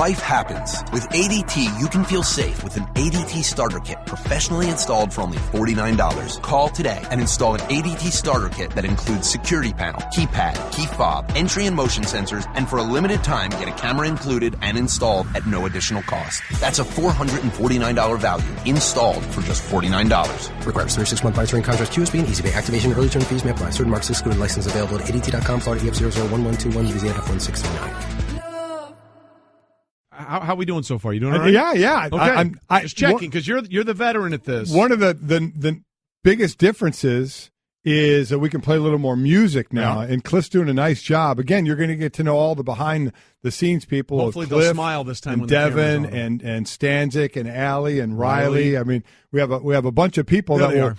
Life happens. With ADT, you can feel safe with an ADT starter kit professionally installed for only $49. Call today and install an ADT starter kit that includes security panel, keypad, key fob, entry and motion sensors, and for a limited time, get a camera included and installed at no additional cost. That's a $449 value installed for just $49. Requires 36-month price ring contrast QSB and easy pay activation. Early term fees may apply. Certain marks excluded. License available at ADT.com. Florida EF001121. UBZ FF1639. How are we doing so far? You doing all right? Yeah. Okay. I'm just checking because you're the veteran at this. One of the biggest differences is that we can play a little more music now, and Cliff's doing a nice job. Again, you're going to get to know all the behind-the-scenes people. Hopefully Cliff, they'll smile this time. And when Devin the camera's on. and Stanzik and Allie and Riley. I mean, we have a bunch of people that will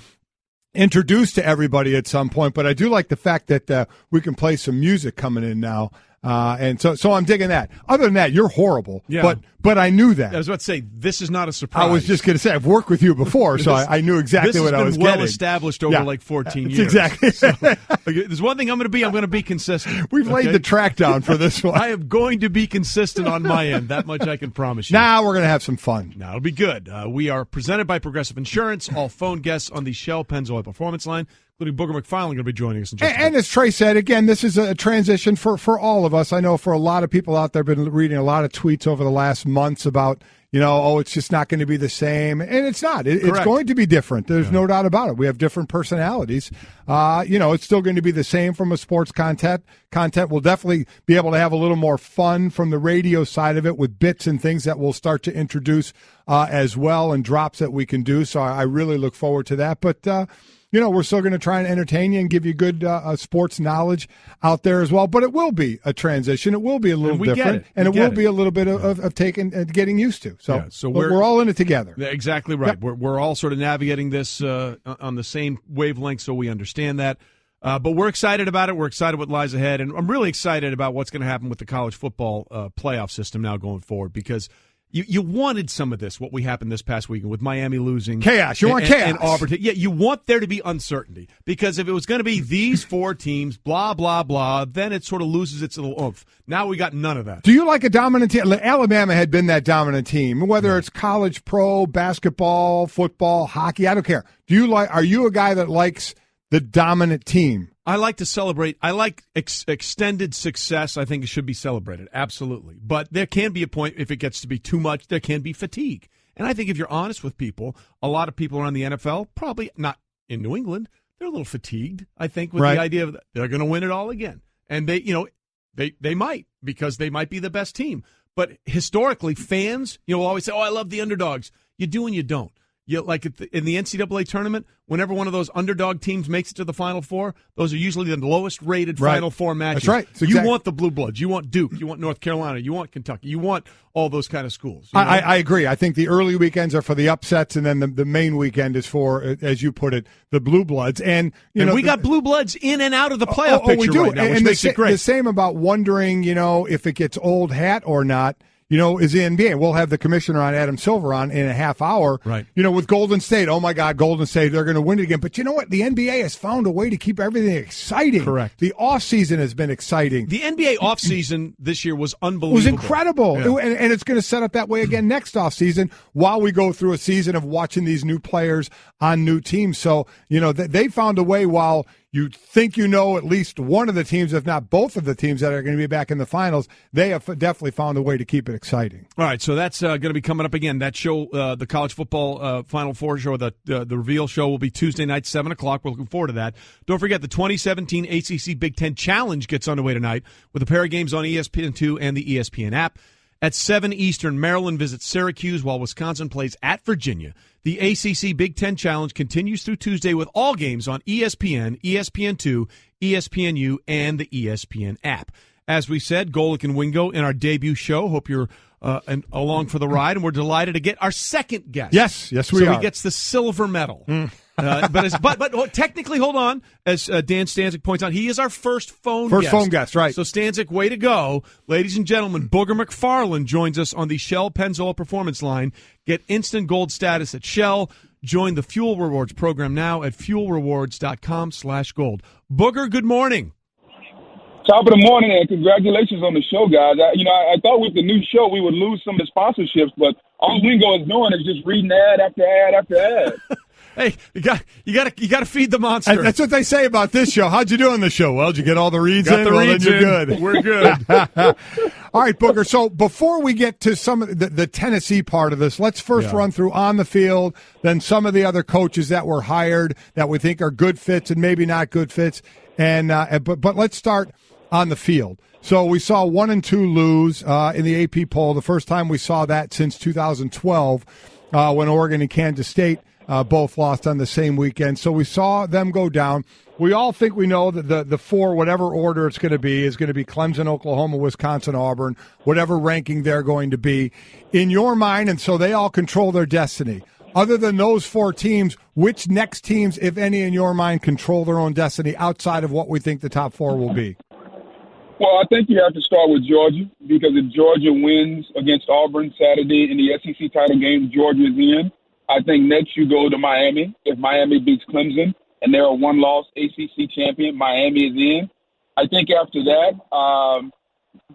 introduce to everybody at some point. But I do like the fact that we can play some music coming in now. And so I'm digging that. Other than that, you're horrible. Yeah. But I knew that. I was about to say, this is not a surprise. I was just going to say, I've worked with you before, so I knew exactly what I was getting. This has been well established over like 14 years. Exactly. So, there's one thing I'm going to be consistent. We've laid the track down for this one. I am going to be consistent on my end. That much I can promise you. Now we're going to have some fun. Now it'll be good. We are presented by Progressive Insurance. All phone guests on the Shell Pennzoil Performance Line, including Booger McFarland, going to be joining us in just a minute. And as Trey said, again, this is a transition for all of us. I know for a lot of people out there, been reading a lot of tweets over the last months about, it's just not going to be the same. And it's not. It's going to be different. There's no doubt about it. We have different personalities. It's still going to be the same from a sports content. We'll definitely be able to have a little more fun from the radio side of it with bits and things that we'll start to introduce as well, and drops that we can do. So I really look forward to that. But, we're still going to try and entertain you and give you good sports knowledge out there as well. But it will be a transition. It will be a little different. And it will be a little bit of taking and getting used to. So we're all in it together. Exactly right. Yep. We're all sort of navigating this on the same wavelength, so we understand that. But we're excited about it. We're excited what lies ahead. And I'm really excited about what's going to happen with the college football playoff system now going forward, because you wanted some of this, what we happened this past weekend with Miami losing. Chaos. You want chaos. And Auburn. Yeah, you want there to be uncertainty. Because if it was going to be these four teams, blah, blah, blah, then it sort of loses its little oomph. Now we got none of that. Do you like a dominant team? Alabama had been that dominant team, whether it's college, pro, basketball, football, hockey, I don't care. Are you a guy that likes the dominant team? I like to celebrate. I like extended success. I think it should be celebrated. Absolutely. But there can be a point, if it gets to be too much, there can be fatigue. And I think if you're honest with people, a lot of people around the NFL, probably not in New England, they're a little fatigued, I think, with the idea of they're going to win it all again. And they might, because they might be the best team. But historically, fans, will always say, I love the underdogs. You do and you don't. Like in the NCAA tournament, whenever one of those underdog teams makes it to the Final Four, those are usually the lowest-rated Final Four matches. That's right. You want the Blue Bloods. You want Duke. You want North Carolina. You want Kentucky. You want all those kind of schools. I agree. I think the early weekends are for the upsets, and then the main weekend is for, as you put it, the Blue Bloods. And we got Blue Bloods in and out of the playoff picture we do. right now, which makes it great. The same about wondering, if it gets old hat or not. Is the NBA. We'll have the commissioner on, Adam Silver, on in a half hour. Right. With Golden State. Oh, my God, Golden State, they're going to win it again. But you know what? The NBA has found a way to keep everything exciting. Correct. The offseason has been exciting. The NBA offseason this year was unbelievable. It was incredible. Yeah. And it's going to set up that way again next offseason while we go through a season of watching these new players on new teams. So, they found a way while you think at least one of the teams, if not both of the teams that are going to be back in the finals, they have definitely found a way to keep it exciting. All right, so that's going to be coming up again. That show, the college football Final Four show, the reveal show, will be Tuesday night, 7 o'clock. We're looking forward to that. Don't forget, the 2017 ACC Big Ten Challenge gets underway tonight with a pair of games on ESPN2 and the ESPN app. At 7 Eastern, Maryland visits Syracuse while Wisconsin plays at Virginia. The ACC Big Ten Challenge continues through Tuesday with all games on ESPN, ESPN2, ESPNU, and the ESPN app. As we said, Golic and Wingo in our debut show. Hope you're along for the ride, and we're delighted to get our second guest. Yes, we are. So he gets the silver medal. But technically, hold on, as Dan Stanzik points out, he is our first phone guest, right. So Stanzik, way to go. Ladies and gentlemen, Booger McFarland joins us on the Shell Pennzoil Performance Line. Get instant gold status at Shell. Join the Fuel Rewards program now at fuelrewards.com/gold. Booger, good morning. Top of the morning, and congratulations on the show, guys. I thought with the new show we would lose some of the sponsorships, but all Wingo is doing is just reading ad after ad after ad. Hey, you got to feed the monster. And that's what they say about this show. How'd you do on the show? Well, did you get all the reads in? The reads then you're in. good. We're good. All right, Booger. So before we get to some of the Tennessee part of this, let's first run through on the field, then some of the other coaches that were hired that we think are good fits and maybe not good fits. And but let's start on the field. So we saw 1 and 2 lose in the AP poll. The first time we saw that since 2012 when Oregon and Kansas State both lost on the same weekend. So we saw them go down. We all think we know that the four, whatever order it's going to be, is going to be Clemson, Oklahoma, Wisconsin, Auburn, whatever ranking they're going to be. In your mind, and so they all control their destiny. Other than those 4 teams, which next teams, if any, in your mind, control their own destiny outside of what we think the top 4 will be? Well, I think you have to start with Georgia, because if Georgia wins against Auburn Saturday in the SEC title game, Georgia is in. I think next you go to Miami. If Miami beats Clemson and they're a one-loss ACC champion, Miami is in. I think after that,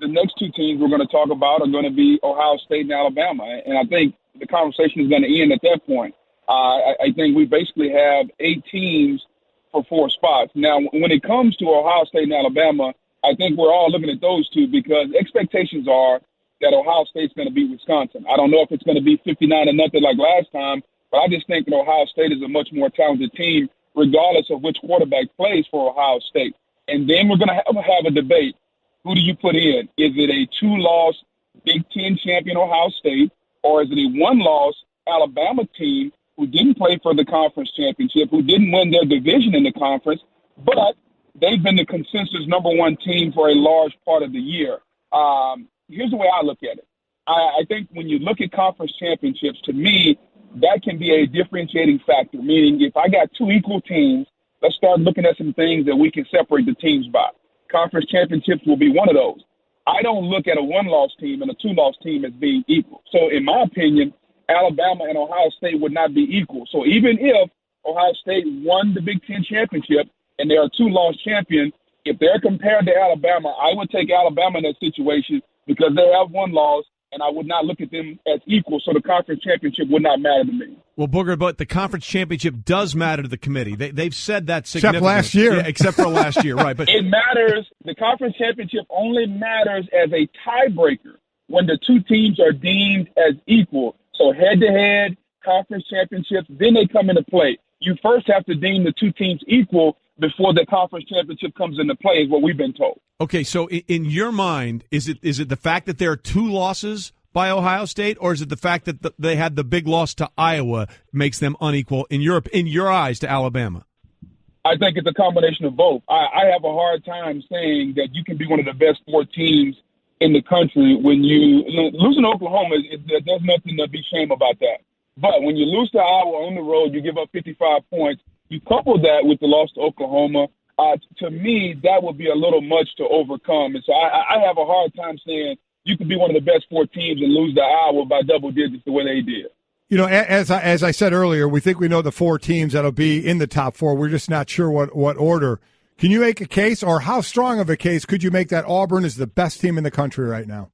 the next 2 teams we're going to talk about are going to be Ohio State and Alabama. And I think the conversation is going to end at that point. I think we basically have 8 teams for 4 spots. Now, when it comes to Ohio State and Alabama, I think we're all looking at those 2 because expectations are that Ohio State's going to beat Wisconsin. I don't know if it's going to be 59-0 like last time, but I just think that Ohio State is a much more talented team, regardless of which quarterback plays for Ohio State. And then we're going to have a debate. Who do you put in? Is it a 2-loss Big Ten champion Ohio State, or is it a 1-loss Alabama team who didn't play for the conference championship, who didn't win their division in the conference, but they've been the consensus number 1 team for a large part of the year? Here's the way I look at it. I think when you look at conference championships, to me, that can be a differentiating factor, meaning if I got 2 equal teams, let's start looking at some things that we can separate the teams by. Conference championships will be one of those. I don't look at a 1-loss team and a 2-loss team as being equal. So in my opinion, Alabama and Ohio State would not be equal. So even if Ohio State won the Big Ten championship and they're a 2-loss champion, if they're compared to Alabama, I would take Alabama in that situation because they have 1 loss, and I would not look at them as equal, so the conference championship would not matter to me. Well, Booger, but the conference championship does matter to the committee. They've said that significantly. Except last year. Yeah, except for last year, right. But it matters. The conference championship only matters as a tiebreaker when the 2 teams are deemed as equal. So head-to-head, conference championships, then they come into play. You first have to deem the 2 teams equal before the conference championship comes into play, is what we've been told. Okay, so in your mind, is it the fact that there are 2 losses by Ohio State, or is it the fact that they had the big loss to Iowa makes them unequal in your eyes to Alabama? I think it's a combination of both. I have a hard time saying that you can be one of the best 4 teams in the country when losing to Oklahoma. There's nothing to be ashamed about that. But when you lose to Iowa on the road, you give up 55 points. You couple that with the loss to Oklahoma, to me, that would be a little much to overcome. And so I have a hard time saying you could be one of the best 4 teams and lose to Iowa by double digits the way they did. You know, as I said earlier, we think we know the 4 teams that'll be in the top 4. We're just not sure what order. Can you make a case, or how strong of a case could you make that Auburn is the best team in the country right now?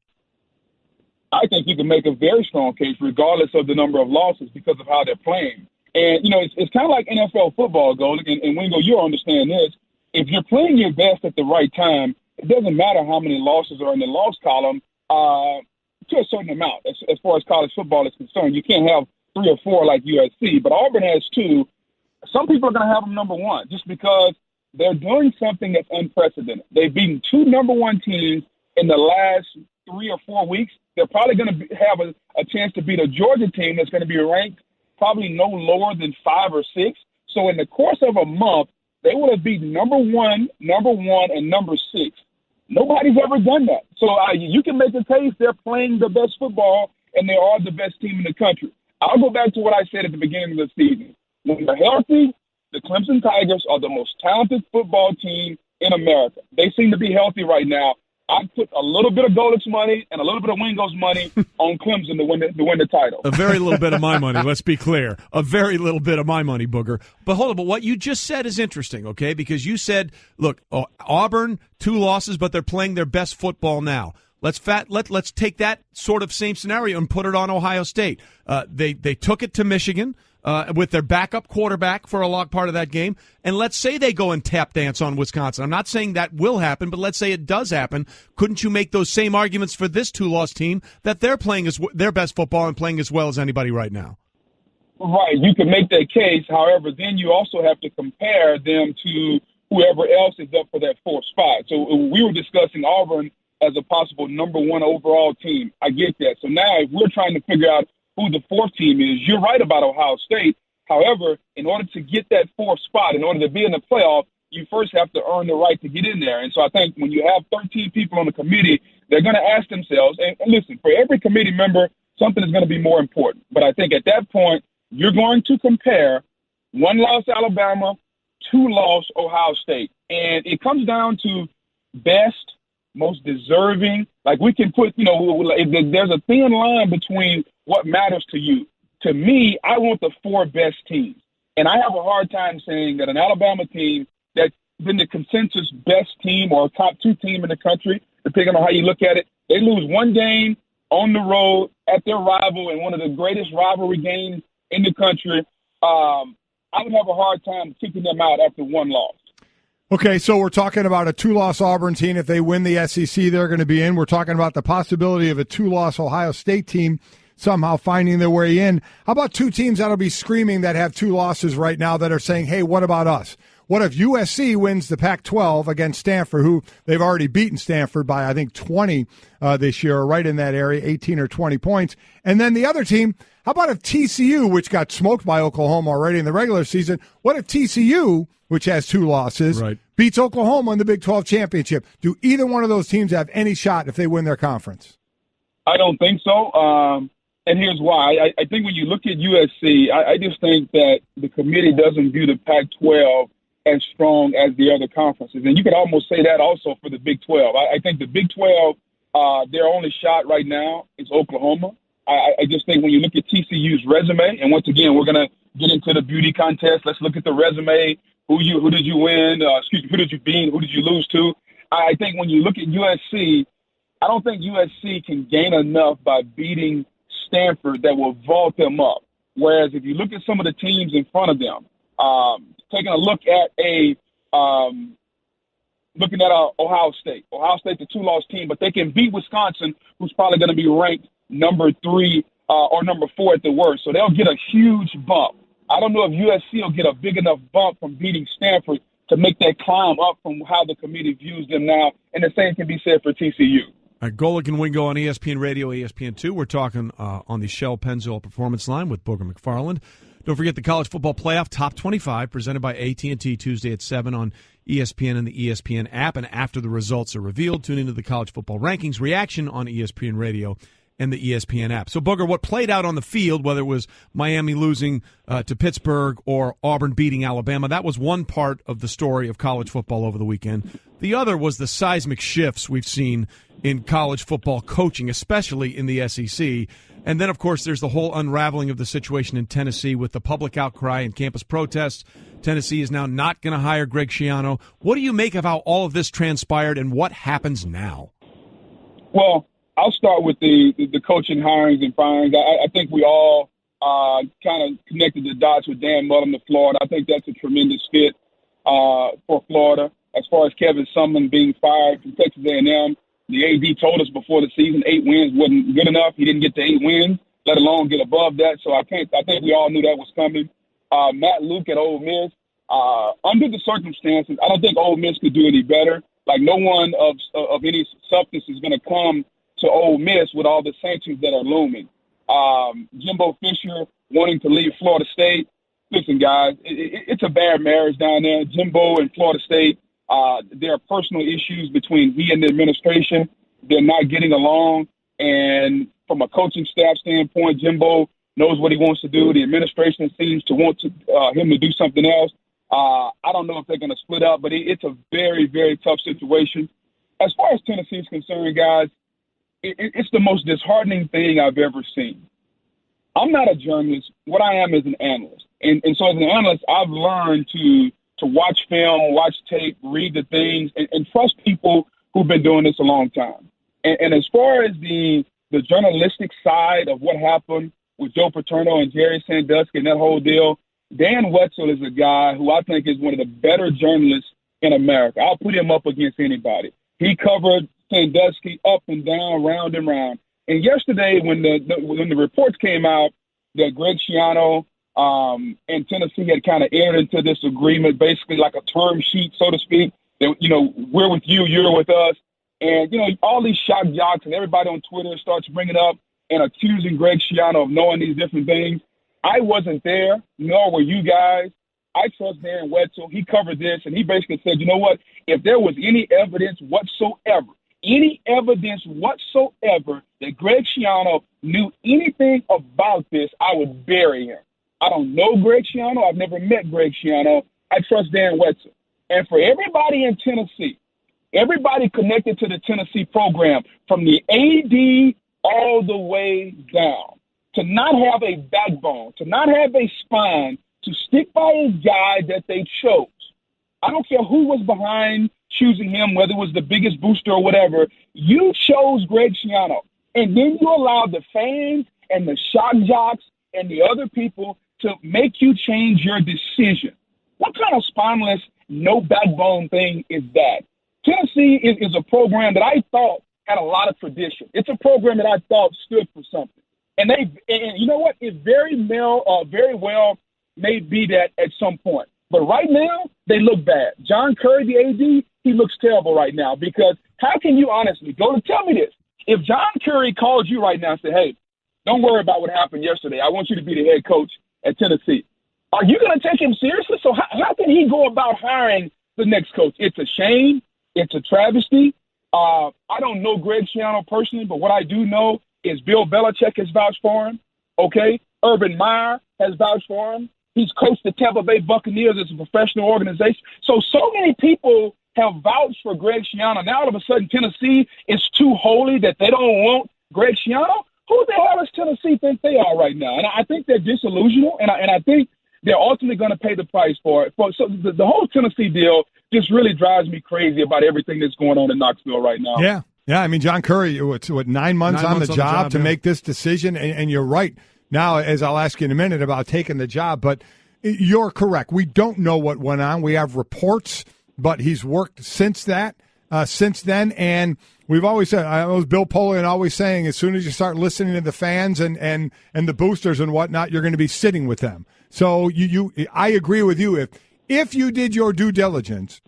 I think you can make a very strong case regardless of the number of losses because of how they're playing. And, it's kind of like NFL football, Golic, and Wingo, you'll understand this. If you're playing your best at the right time, it doesn't matter how many losses are in the loss column to a certain amount as far as college football is concerned. You can't have 3 or 4 like USC, but Auburn has 2. Some people are going to have them number 1 just because they're doing something that's unprecedented. They've beaten 2 number 1 teams in the last 3 or 4 weeks. They're probably going to have a chance to beat a Georgia team that's going to be ranked probably no lower than 5 or 6. So in the course of a month, they would have beaten number 1, and number 6. Nobody's ever done that. So you can make a case they're playing the best football, and they are the best team in the country. I'll go back to what I said at the beginning of the season. When they're healthy, the Clemson Tigers are the most talented football team in America. They seem to be healthy right now. I'd put a little bit of Golic's money and a little bit of Wingo's money on Clemson to win the title. A very little bit of my money, let's be clear. A very little bit of my money, Booger. But hold on, but what you just said is interesting, okay? Because you said, look, Auburn, 2 losses, but they're playing their best football now. Let's take that sort of same scenario and put it on Ohio State. They took it to Michigan with their backup quarterback for a long part of that game, and let's say they go and tap dance on Wisconsin. I'm not saying that will happen, but let's say it does happen. Couldn't you make those same arguments for this 2-loss team that they're playing their best football and playing as well as anybody right now? Right, you can make that case. However, then you also have to compare them to whoever else is up for that 4th spot. So we were discussing Auburn as a possible number 1 overall team. I get that. So now if we're trying to figure out who the 4th team is, you're right about Ohio State. However, in order to get that 4th spot, in order to be in the playoff, you first have to earn the right to get in there. And so I think when you have 13 people on the committee, they're going to ask themselves, and listen, for every committee member, something is going to be more important. But I think at that point, you're going to compare 1-loss Alabama, 2-loss Ohio State. And it comes down to best, most deserving. Like we can put, there's a thin line between what matters to you. To me, I want the 4 best teams. And I have a hard time saying that an Alabama team that's been the consensus best team or top 2 team in the country, depending on how you look at it, they lose 1 game on the road at their rival in one of the greatest rivalry games in the country. I would have a hard time kicking them out after 1 loss. Okay, so we're talking about a 2-loss Auburn team. If they win the SEC, they're going to be in. We're talking about the possibility of a 2-loss Ohio State team somehow finding their way in. How about 2 teams that'll be screaming that have 2 losses right now that are saying, hey, what about us? What if USC wins the Pac-12 against Stanford, who they've already beaten Stanford by, I think, 20 this year, right in that area, 18 or 20 points. And then the other team, how about if TCU, which got smoked by Oklahoma already in the regular season, what if TCU, which has 2 losses, beats Oklahoma in the Big 12 championship? Do either one of those teams have any shot if they win their conference? I don't think so. And here's why. I think when you look at USC, I just think that the committee doesn't view the Pac-12 as strong as the other conferences. And you could almost say that also for the Big 12. I think the Big 12, their only shot right now is Oklahoma. I just think when you look at TCU's resume, and once again, we're going to get into the beauty contest. Let's look at the resume. Who did you win? Who did you beat? Who did you lose to? I think when you look at USC, I don't think USC can gain enough by beating Stanford that will vault them up. Whereas if you look at some of the teams in front of them, taking a look at Ohio State. Ohio State's a 2-loss team, but they can beat Wisconsin, who's probably going to be ranked number 3 or number 4 at the worst. So they'll get a huge bump. I don't know if USC will get a big enough bump from beating Stanford to make that climb up from how the committee views them now. And the same can be said for TCU. Golic and Wingo on ESPN Radio, ESPN2. We're talking on the Shell Pennzoil Performance Line with Booger McFarland. Don't forget the College Football Playoff Top 25 presented by AT&T Tuesday at 7 on ESPN and the ESPN app. And after the results are revealed, tune into the College Football Rankings reaction on ESPN Radio and the ESPN app. So, Booger, what played out on the field, whether it was Miami losing to Pittsburgh or Auburn beating Alabama, that was one part of the story of college football over the weekend. The other was the seismic shifts we've seen in college football coaching, especially in the SEC. And then, of course, there's the whole unraveling of the situation in Tennessee with the public outcry and campus protests. Tennessee is now not going to hire Greg Schiano. What do you make of how all of this transpired and what happens now? Well, I'll start with the coaching hirings and firings. I think we all kind of connected the dots with Dan Mullen to Florida. I think that's a tremendous fit for Florida. As far as Kevin Sumlin being fired from Texas A&M, the AD told us before the season 8 wins wasn't good enough. He didn't get to 8 wins, let alone get above that. So I think we all knew that was coming. Matt Luke at Ole Miss, under the circumstances, I don't think Ole Miss could do any better. Like, no one of any substance is going to come to Ole Miss with all the sanctions that are looming. Jimbo Fisher wanting to leave Florida State. Listen, guys, it's a bad marriage down there. Jimbo and Florida State, there are personal issues between he and the administration. They're not getting along. And from a coaching staff standpoint, Jimbo knows what he wants to do. The administration seems to want him to do something else. I don't know if they're going to split up, but it's a very, very tough situation. as far as Tennessee is concerned, guys, it's the most disheartening thing I've ever seen. I'm not a journalist. What I am is an analyst. And so as an analyst, I've learned to watch film, watch tape, read the things, and trust people who've been doing this a long time. And as far as the journalistic side of what happened with Joe Paterno and Jerry Sandusky and that whole deal, Dan Wetzel is a guy who I think is one of the better journalists in America. I'll put him up against anybody. He covered Sandusky up and down, round and round. And yesterday, when the reports came out that Greg Schiano and Tennessee had kind of entered into this agreement, basically like a term sheet, so to speak, that, we're with you, you're with us. And, all these shock jocks and everybody on Twitter starts bringing up and accusing Greg Schiano of knowing these different things. I wasn't there, nor were you guys. I trust Darren Wetzel. He covered this, and he basically said, you know what, if there was any evidence whatsoever that Greg Schiano knew anything about this, I would bury him. I don't know Greg Schiano. I've never met Greg Schiano. I trust Darren Wetzel. And for everybody in Tennessee, everybody connected to the Tennessee program, from the AD all the way down, to not have a backbone, to not have a spine, to stick by a guy that they chose. I don't care who was behind choosing him, whether it was the biggest booster or whatever. You chose Greg Schiano. And then you allowed the fans and the shock jocks and the other people to make you change your decision. What kind of spineless, no backbone thing is that? Tennessee is a program that I thought had a lot of tradition. It's a program that I thought stood for something. And you know what? It very well may be that at some point. But right now, they look bad. John Curry, the AD, he looks terrible right now, because how can you honestly go to tell me this? If John Curry called you right now and said, hey, don't worry about what happened yesterday. I want you to be the head coach at Tennessee. Are you going to take him seriously? So how can he go about hiring the next coach? It's a shame. It's a travesty. I don't know Greg Schiano personally, but what I do know is Bill Belichick has vouched for him. Okay. Urban Meyer has vouched for him. He's coached the Tampa Bay Buccaneers as a professional organization. So many people have vouched for Greg Schiano. Now all of a sudden Tennessee is too holy that they don't want Greg Schiano. Who the hell does Tennessee think they are right now? And I think they're disillusional, and I think they're ultimately going to pay the price for it. So the whole Tennessee deal just really drives me crazy about everything that's going on in Knoxville right now. Yeah. I mean, John Curry, what 9 months on the job to make this decision, and you're right. Now, as I'll ask you in a minute about taking the job, but you're correct. We don't know what went on. We have reports, but he's worked since then, and we've always said, I was Bill Polian always saying, as soon as you start listening to the fans and the boosters and whatnot, you're going to be sitting with them. So I agree with you. If you did your due diligence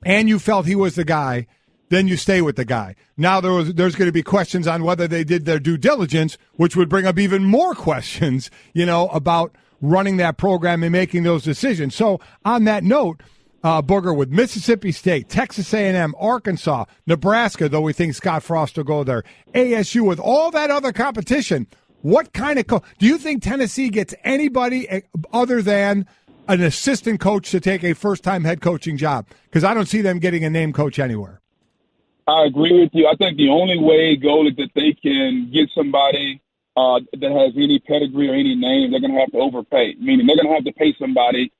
and you felt he was the guy, then you stay with the guy. Now there's going to be questions on whether they did their due diligence, which would bring up even more questions, about running that program and making those decisions. So on that note, Booger, with Mississippi State, Texas A&M, Arkansas, Nebraska, though we think Scott Frost will go there, ASU, with all that other competition, what kind of do you think Tennessee gets anybody other than an assistant coach to take a first-time head coaching job? Because I don't see them getting a name coach anywhere. I agree with you. I think the only way, Golic, that they can get somebody that has any pedigree or any name, they're going to have to overpay. Meaning they're going to have to pay somebody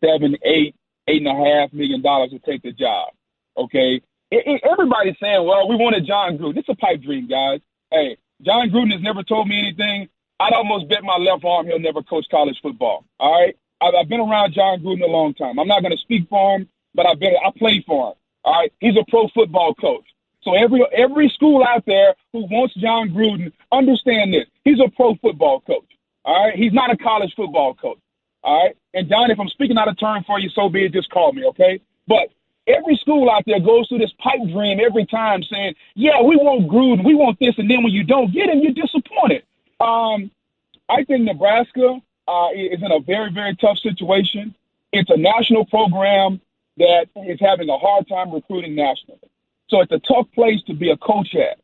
$7, $8, $8.5 million to take the job. Okay? Everybody's saying, well, we wanted John Gruden. It's a pipe dream, guys. Hey, John Gruden has never told me anything. I'd almost bet my left arm he'll never coach college football. All right? I've been around John Gruden a long time. I'm not going to speak for him, but I played for him. All right, he's a pro football coach. So every school out there who wants John Gruden, understand this. He's a pro football coach. All right, he's not a college football coach. All right, and John, if I'm speaking out of turn for you, so be it. Just call me, okay? But every school out there goes through this pipe dream every time, saying, "Yeah, we want Gruden, we want this," and then when you don't get him, you're disappointed. I think Nebraska is in a very, very tough situation. It's a national program that is having a hard time recruiting nationally. So it's a tough place to be a coach at.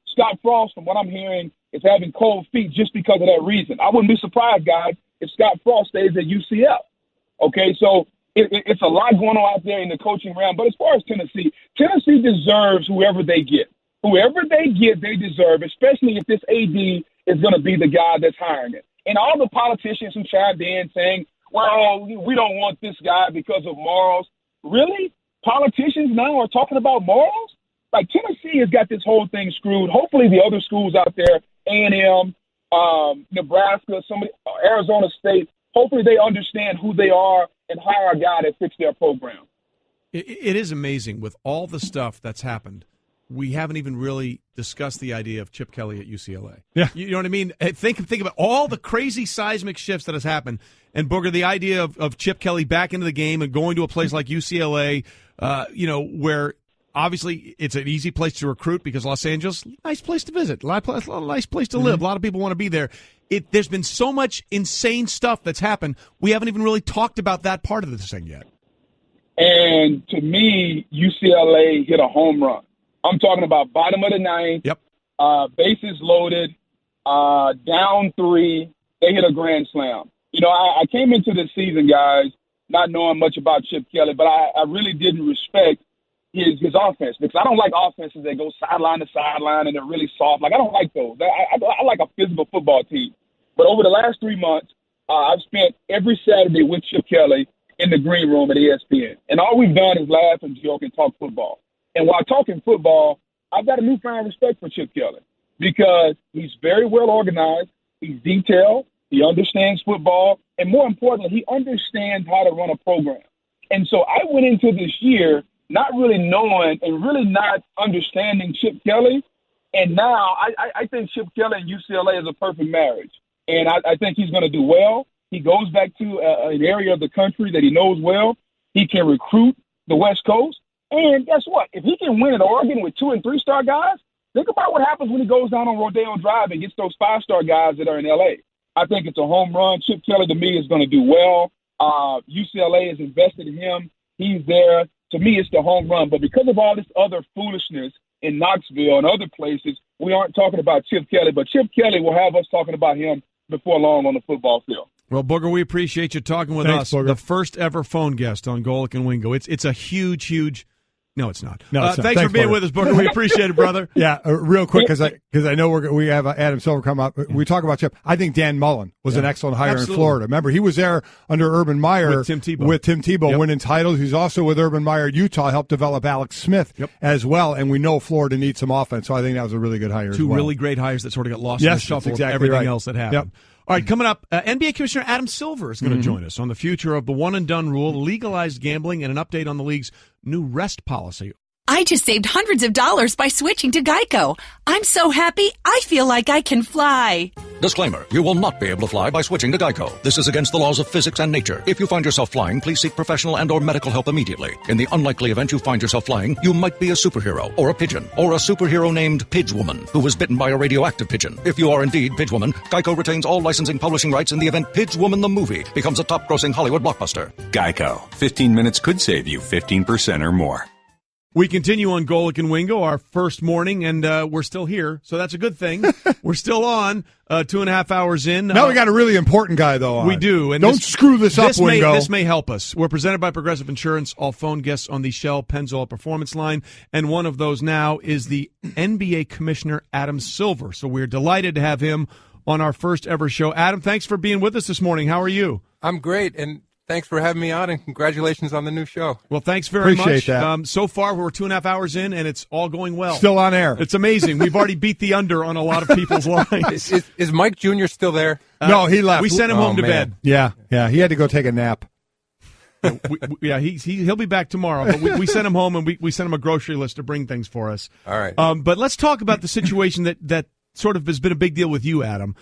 Scott Frost, from what I'm hearing, is having cold feet just because of that reason. I wouldn't be surprised, guys, if Scott Frost stays at UCF. Okay, so it's a lot going on out there in the coaching realm. But as far as Tennessee deserves whoever they get. Whoever they get, they deserve, especially if this AD is going to be the guy that's hiring it. And all the politicians who chimed in saying, well, we don't want this guy because of morals. Really? Politicians now are talking about morals? Like, Tennessee has got this whole thing screwed. Hopefully the other schools out there, A&M, Nebraska, Arizona State, hopefully they understand who they are and hire a guy that fits their program. It is amazing with all the stuff that's happened. We haven't even really discussed the idea of Chip Kelly at UCLA. Yeah. You know what I mean? Think about all the crazy seismic shifts that has happened. And, Booger, the idea of Chip Kelly back into the game and going to a place like UCLA, where obviously it's an easy place to recruit because Los Angeles, nice place to visit, nice place to live. A lot of people want to be there. There's been so much insane stuff that's happened. We haven't even really talked about that part of this thing yet. And to me, UCLA hit a home run. I'm talking about bottom of the ninth, bases loaded, down 3. They hit a grand slam. You know, I came into this season, guys, not knowing much about Chip Kelly, but I really didn't respect his offense because I don't like offenses that go sideline to sideline and they're really soft. Like, I don't like those. I like a physical football team. But over the last 3 months, I've spent every Saturday with Chip Kelly in the green room at ESPN. And all we've done is laugh and joke and talk football. And while talking football, I've got a newfound respect for Chip Kelly because he's very well organized. He's detailed. He understands football. And more importantly, he understands how to run a program. And so I went into this year not really knowing and really not understanding Chip Kelly. And now I think Chip Kelly and UCLA is a perfect marriage. And I think he's going to do well. He goes back to an area of the country that he knows well. He can recruit the West Coast. And guess what? If he can win at Oregon with 2- and 3-star guys, think about what happens when he goes down on Rodeo Drive and gets those 5-star guys that are in L.A. I think it's a home run. Chip Kelly, to me, is going to do well. UCLA has invested in him. He's there. To me, it's the home run. But because of all this other foolishness in Knoxville and other places, we aren't talking about Chip Kelly. But Chip Kelly will have us talking about him before long on the football field. Well, Booger, we appreciate you talking with us. Booger. The first ever phone guest on Golic and Wingo. It's a huge. No, it's not. No, it's not. Thanks for being with us, Booger. We appreciate it, brother. Yeah, real quick, because I know we have Adam Silver come up. We talk about Chip. I think Dan Mullen was an excellent hire in Florida. Remember, he was there under Urban Meyer with Tim Tebow, winning titles. He's also with Urban Meyer at Utah, helped develop Alex Smith as well. And we know Florida needs some offense, so I think that was a really good hire. Two really great hires that sort of got lost in the shuffle with everything else that happened. Yep. All right, coming up, NBA Commissioner Adam Silver is going to join us on the future of the one-and-done rule, legalized gambling, and an update on the league's new rest policy. I just saved hundreds of dollars by switching to Geico. I'm so happy, I feel like I can fly. Disclaimer, you will not be able to fly by switching to Geico. This is against the laws of physics and nature. If you find yourself flying, please seek professional and or medical help immediately. In the unlikely event you find yourself flying, you might be a superhero, or a pigeon, or a superhero named Pidgewoman, who was bitten by a radioactive pigeon. If you are indeed Pidgewoman, Geico retains all licensing publishing rights in the event Pidgewoman the movie becomes a top-grossing Hollywood blockbuster. Geico. 15 minutes could save you 15% or more. We continue on Golic and Wingo, our first morning, and we're still here, so that's a good thing. We're still on, 2.5 hours in. Now we got a really important guy, though, on. We do. And Don't screw this up, Wingo. This may help us. We're presented by Progressive Insurance, all phone guests on the Shell Pennzoil Performance Line, and one of those now is the NBA Commissioner, Adam Silver. So we're delighted to have him on our first ever show. Adam, thanks for being with us this morning. How are you? I'm great, and thanks for having me on, and congratulations on the new show. Well, thanks very much. Appreciate that. So far, we're 2.5 hours in, and it's all going well. Still on air. It's amazing. We've already beat the under on a lot of people's lines. Is Mike Jr. still there? No, he left. We sent him home to bed. Yeah, he had to go take a nap. He'll be back tomorrow, but we sent him home, and we sent him a grocery list to bring things for us. All right. But let's talk about the situation that sort of has been a big deal with you, Adam.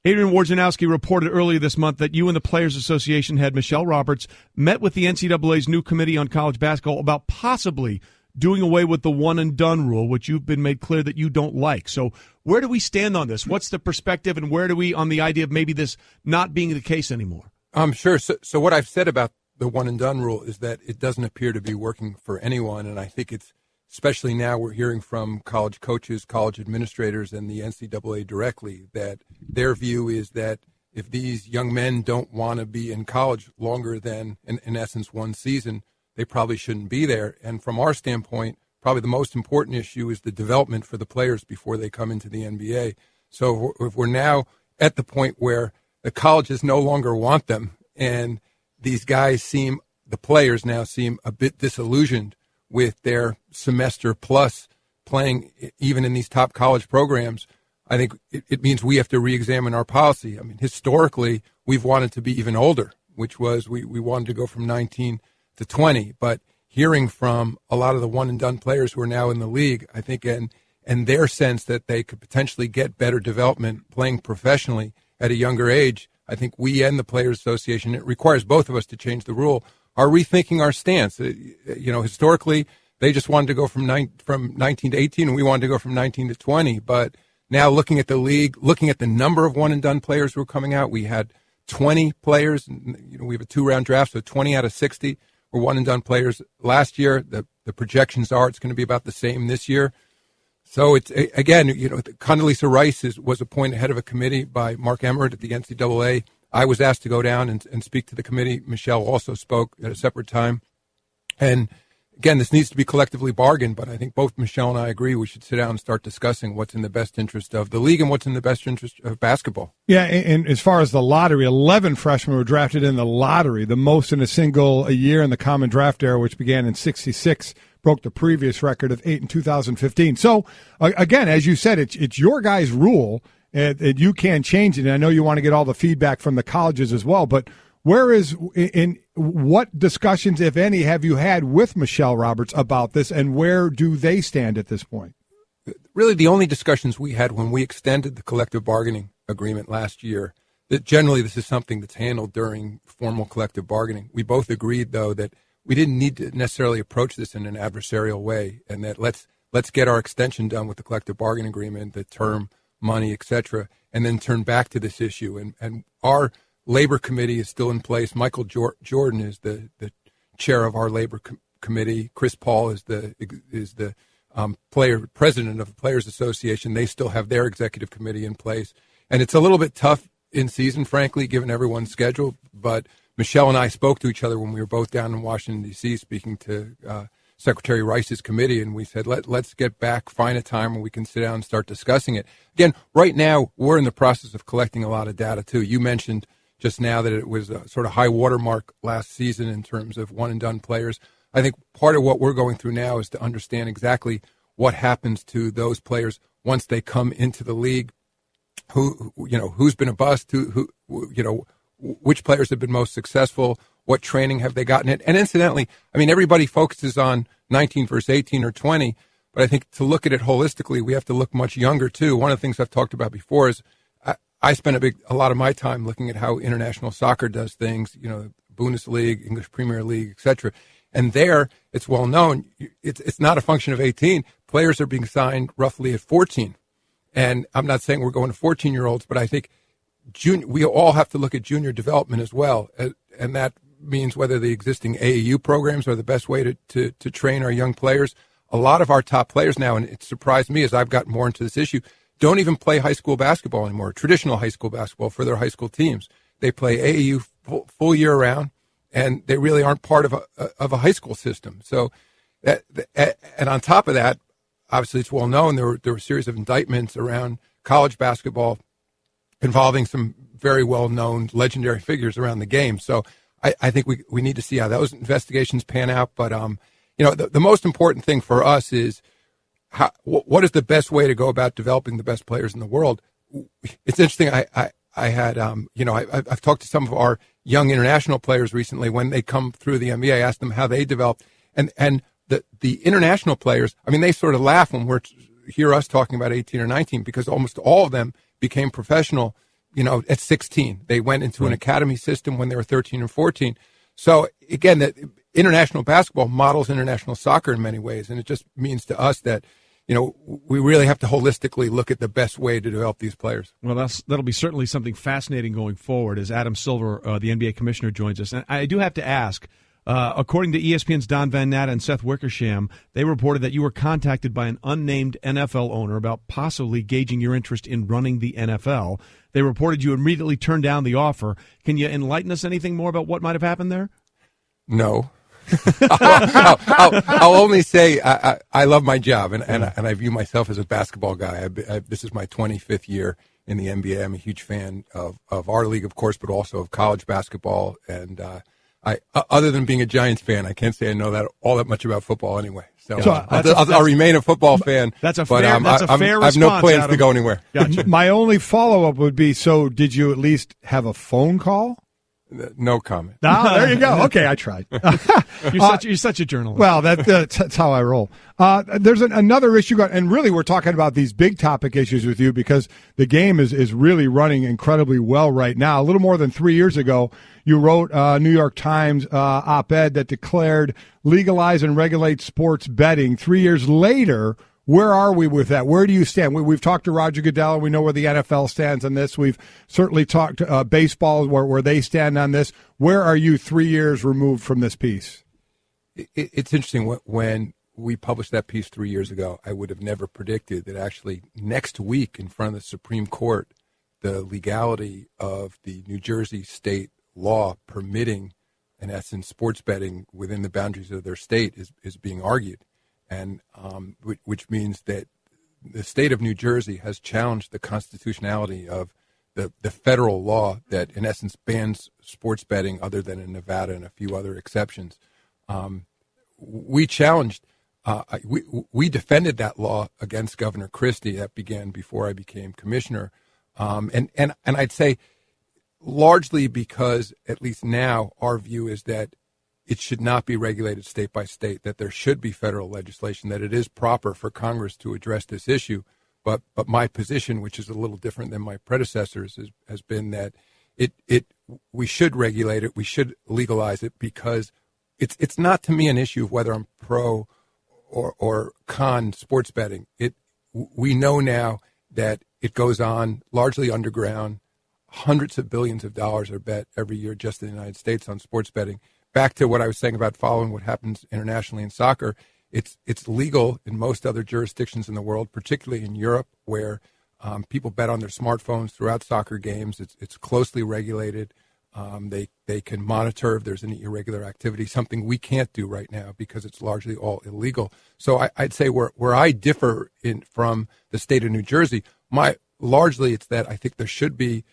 Adrian Wojnarowski reported earlier this month that you and the Players Association head, Michelle Roberts, met with the NCAA's new committee on college basketball about possibly doing away with the one-and-done rule, which you've been made clear that you don't like. So where do we stand on this? What's the perspective, and where do we on the idea of maybe this not being the case anymore? Sure. So what I've said about the one-and-done rule is that it doesn't appear to be working for anyone, and I think it's especially now we're hearing from college coaches, college administrators, and the NCAA directly that their view is that if these young men don't want to be in college longer than, in essence, one season, they probably shouldn't be there. And from our standpoint, probably the most important issue is the development for the players before they come into the NBA. So if we're now at the point where the colleges no longer want them, and these guys the players now seem a bit disillusioned with their semester plus playing even in these top college programs, I think it means we have to re-examine our policy. I mean, historically, we've wanted to be even older, which was we wanted to go from 19 to 20. But hearing from a lot of the one-and-done players who are now in the league, I think, and their sense that they could potentially get better development playing professionally at a younger age, I think we and the Players Association, it requires both of us to change the rule, are rethinking our stance. Historically, they just wanted to go from 19 to 18, and we wanted to go from 19 to 20. But now looking at the league, looking at the number of one-and-done players who are coming out, we had 20 players. We have a 2-round draft, so 20 out of 60 were one-and-done players last year. The projections are it's going to be about the same this year. So it's, again, Condoleezza Rice was appointed head of a committee by Mark Emmert at the NCAA. I was asked to go down and speak to the committee. Michelle also spoke at a separate time. And again, this needs to be collectively bargained, but I think both Michelle and I agree we should sit down and start discussing what's in the best interest of the league and what's in the best interest of basketball. Yeah, and as far as the lottery, 11 freshmen were drafted in the lottery, the most in a single year in the common draft era, which began in '66, broke the previous record of 8 in 2015. So, again, as you said, it's your guys' rule, and you can't change it. And I know you want to get all the feedback from the colleges as well, but what discussions, if any, have you had with Michelle Roberts about this, and where do they stand at this point? Really, the only discussions we had when we extended the collective bargaining agreement last year, that generally this is something that's handled during formal collective bargaining. We both agreed, though, that we didn't need to necessarily approach this in an adversarial way, and that let's get our extension done with the collective bargaining agreement, the term, money, etc., and then turn back to this issue. And our labor committee is still in place. Michael Jordan is the chair of our labor committee. Chris Paul is the president of the Players Association. They still have their executive committee in place, and it's a little bit tough in season, frankly, given everyone's schedule. But Michelle and I spoke to each other when we were both down in Washington, D.C., speaking to Secretary Rice's committee, and we said, let's get back, find a time when we can sit down and start discussing it. Again, right now, we're in the process of collecting a lot of data, too. You mentioned just now that it was a sort of high watermark last season in terms of one-and-done players. I think part of what we're going through now is to understand exactly what happens to those players once they come into the league, who's been a bust, which players have been most successful, what training have they gotten it. And incidentally, I mean, everybody focuses on 19 versus 18 or 20, but I think to look at it holistically, we have to look much younger, too. One of the things I've talked about before is I spent a lot of my time looking at how international soccer does things, Bundesliga, English Premier League, etc. And there, it's well known, it's not a function of 18. Players are being signed roughly at 14. And I'm not saying we're going to 14-year-olds, but I think we all have to look at junior development as well. And that means whether the existing AAU programs are the best way to train our young players. A lot of our top players now, and it surprised me as I've gotten more into this issue, don't even play high school basketball anymore, traditional high school basketball for their high school teams. They play AAU full year round, and they really aren't part of a high school system. So, and on top of that, obviously it's well known there were a series of indictments around college basketball involving some very well-known legendary figures around the game. So I think we need to see how those investigations pan out. But, the most important thing for us is what is the best way to go about developing the best players in the world? It's interesting. I've talked to some of our young international players recently. When they come through the NBA, I asked them how they developed. And the international players, I mean, they sort of laugh when hear us talking about 18 or 19 because almost all of them became professional, at 16. They went into an academy system when they were 13 or 14. So, again, that international basketball models international soccer in many ways, and it just means to us that, we really have to holistically look at the best way to develop these players. Well, that'll be certainly something fascinating going forward as Adam Silver, the NBA commissioner, joins us. And I do have to ask, According to ESPN's Don Van Natta and Seth Wickersham, they reported that you were contacted by an unnamed NFL owner about possibly gauging your interest in running the NFL. They reported you immediately turned down the offer. Can you enlighten us anything more about what might have happened there? No. I'll only say I love my job, and I view myself as a basketball guy. This is my 25th year in the NBA. I'm a huge fan of our league, of course, but also of college basketball. And other than being a Giants fan, I can't say I know all that much about football anyway. So I'll remain a football fan. That's a fair response. I have no plans to go anywhere. Gotcha. My only follow-up would be, so did you at least have a phone call? No comment. Ah, there you go. Okay, I tried. You're such a journalist. Well, that's how I roll. There's another issue, and really we're talking about these big topic issues with you because the game is really running incredibly well right now. A little more than 3 years ago, you wrote a New York Times op-ed that declared legalize and regulate sports betting. 3 years later, where are we with that? Where do you stand? We've talked to Roger Goodell. We know where the NFL stands on this. We've certainly talked baseball, where they stand on this. Where are you 3 years removed from this piece? It's interesting. When we published that piece 3 years ago, I would have never predicted that actually next week in front of the Supreme Court, the legality of the New Jersey state law permitting, in essence, sports betting within the boundaries of their state is being argued. And which means that the state of New Jersey has challenged the constitutionality of the federal law that, in essence, bans sports betting other than in Nevada and a few other exceptions. We challenged, we defended that law against Governor Christie. That began before I became commissioner. And I'd say largely because, at least now, our view is that it should not be regulated state by state, that there should be federal legislation, that it is proper for Congress to address this issue. But my position, which is a little different than my predecessors, has been that we should regulate it, we should legalize it, because it's not to me an issue of whether I'm pro or con sports betting. We know now that it goes on largely underground. Hundreds of billions of dollars are bet every year just in the United States on sports betting. Back to what I was saying about following what happens internationally in soccer, it's legal in most other jurisdictions in the world, particularly in Europe, where people bet on their smartphones throughout soccer games. It's closely regulated. They can monitor if there's any irregular activity, something we can't do right now because it's largely all illegal. So I'd say where I differ from the state of New Jersey, largely it's that I think there should be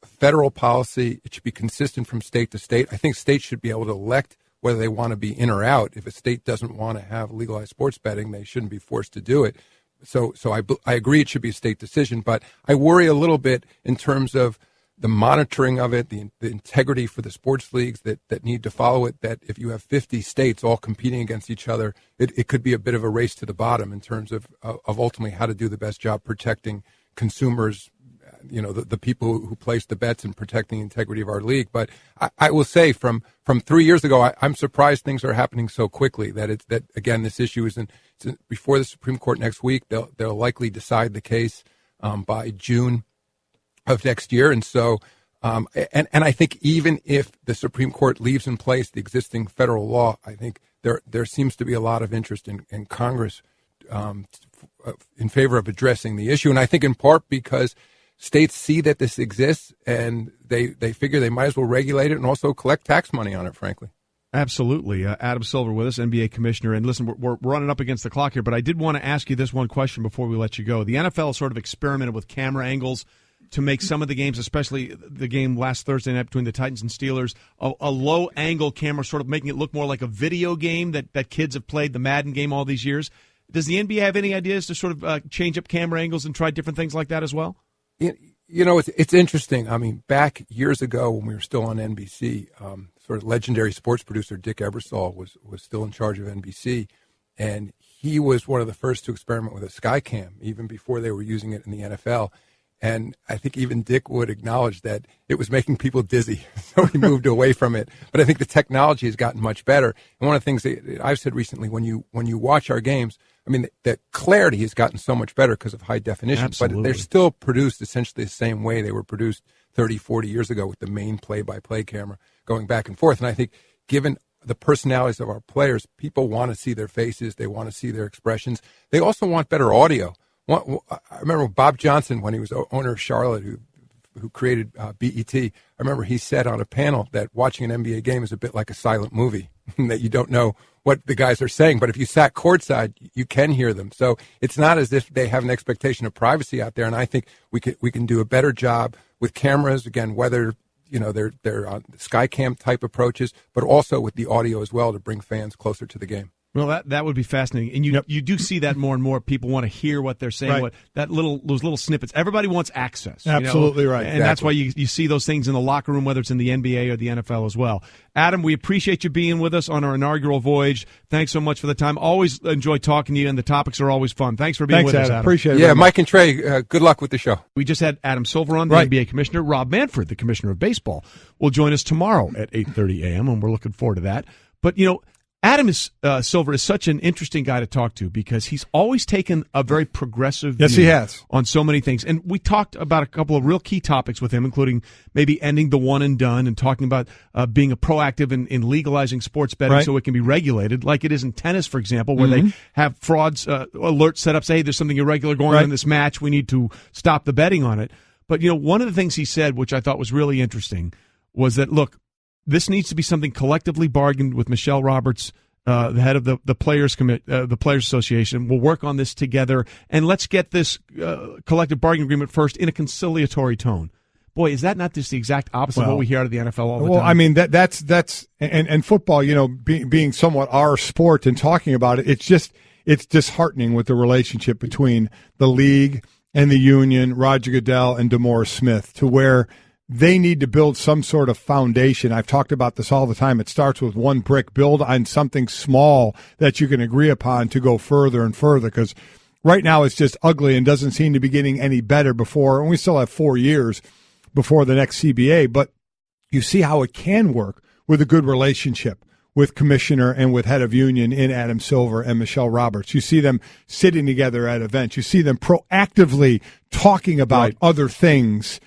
federal policy. It should be consistent from state to state. I think states should be able to elect whether they want to be in or out. If a state doesn't want to have legalized sports betting, they shouldn't be forced to do it. So I agree it should be a state decision, but I worry a little bit in terms of the monitoring of it, the integrity for the sports leagues that need to follow it, that if you have 50 states all competing against each other, it could be a bit of a race to the bottom in terms of ultimately how to do the best job protecting consumers, the people who place the bets and protecting the integrity of our league. But I will say from 3 years ago, I'm surprised things are happening so quickly, that again, this issue is before the Supreme Court next week. They'll likely decide the case by June of next year. And so, and I think even if the Supreme Court leaves in place the existing federal law, I think there seems to be a lot of interest in Congress in favor of addressing the issue. And I think in part because states see that this exists and they figure they might as well regulate it and also collect tax money on it, frankly. Absolutely. Adam Silver with us, NBA commissioner. And listen, we're running up against the clock here, but I did want to ask you this one question before we let you go. The NFL sort of experimented with camera angles to make some of the games, especially the game last Thursday night between the Titans and Steelers, a low-angle camera, sort of making it look more like a video game that kids have played, the Madden game, all these years. Does the NBA have any ideas to sort of change up camera angles and try different things like that as well? It's interesting. I mean, back years ago when we were still on NBC, sort of legendary sports producer Dick Ebersol was still in charge of NBC, and he was one of the first to experiment with a sky cam, even before they were using it in the NFL. And I think even Dick would acknowledge that it was making people dizzy, so he moved away from it. But I think the technology has gotten much better. And one of the things that I've said recently, when you watch our games, I mean, the clarity has gotten so much better because of high definition. Absolutely. But they're still produced essentially the same way they were produced 30, 40 years ago with the main play-by-play camera going back and forth. And I think given the personalities of our players. People want to see their faces. They want to see their expressions. They also want better audio. I remember Bob Johnson, when he was owner of Charlotte, who created BET, I remember he said on a panel that watching an NBA game is a bit like a silent movie, that you don't know what the guys are saying. But if you sat courtside, you can hear them. So it's not as if they have an expectation of privacy out there. And I think we can do a better job with cameras, again, whether they're on Skycam type approaches, but also with the audio as well to bring fans closer to the game. Well, that would be fascinating, and you do see that more and more. People want to hear what they're saying. Right. Those little snippets. Everybody wants access. Absolutely right, and that's why you see those things in the locker room, whether it's in the NBA or the NFL as well. Adam, we appreciate you being with us on our inaugural voyage. Thanks so much for the time. Always enjoy talking to you, and the topics are always fun. Thanks for being with us, Adam. Appreciate it. Yeah, Mike and Trey, good luck with the show. We just had Adam Silver on, the NBA commissioner. Rob Manfred, the commissioner of baseball, will join us tomorrow at 8:30 a.m., and we're looking forward to that. But Adam Silver is such an interesting guy to talk to because he's always taken a very progressive view he has. On so many things. And we talked about a couple of real key topics with him, including maybe ending the one and done and talking about being a proactive in legalizing sports betting so it can be regulated, like it is in tennis, for example, where they have frauds alerts set up, say, hey, there's something irregular going on in this match. We need to stop the betting on it. But, one of the things he said, which I thought was really interesting, was that, look, this needs to be something collectively bargained with Michelle Roberts, the head of the Players Association. We'll work on this together, and let's get this collective bargaining agreement first in a conciliatory tone. Boy, is that not just the exact opposite of what we hear out of the NFL all the time? Well, I mean, that's and football, being somewhat our sport and talking about it, it's disheartening with the relationship between the league and the union, Roger Goodell and DeMaurice Smith, to where they need to build some sort of foundation. I've talked about this all the time. It starts with one brick. Build on something small that you can agree upon to go further and further, because right now it's just ugly and doesn't seem to be getting any better before. And we still have 4 years before the next CBA, but you see how it can work with a good relationship with commissioner and with head of union in Adam Silver and Michelle Roberts. You see them sitting together at events. You see them proactively talking about other things,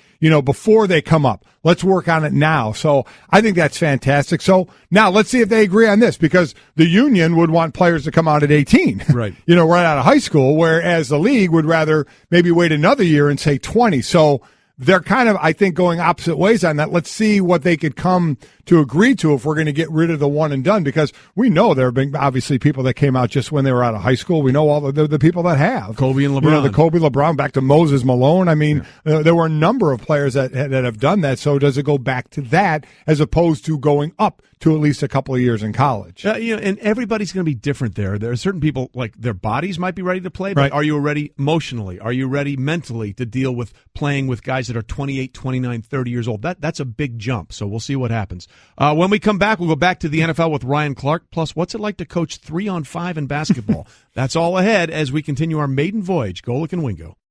before they come up. Let's work on it now. So I think that's fantastic. So now let's see if they agree on this, because the union would want players to come out at 18, right out of high school, whereas the league would rather maybe wait another year and say 20. So they're kind of, I think, going opposite ways on that. Let's see what they could come to agree to if we're going to get rid of the one and done, because we know there have been obviously people that came out just when they were out of high school. We know all the people that have. Kobe and LeBron. The Kobe, LeBron, back to Moses Malone. I mean, there were a number of players that have done that. So does it go back to that as opposed to going up to at least a couple of years in college? And everybody's going to be different there. There are certain people, like, their bodies might be ready to play, but are you ready emotionally? Are you ready mentally to deal with playing with guys that are 28, 29, 30 years old? That's a big jump, so we'll see what happens. When we come back, we'll go back to the NFL with Ryan Clark, plus what's it like to coach 3-on-5 in basketball? That's all ahead as we continue our maiden voyage, Golic and Wingo.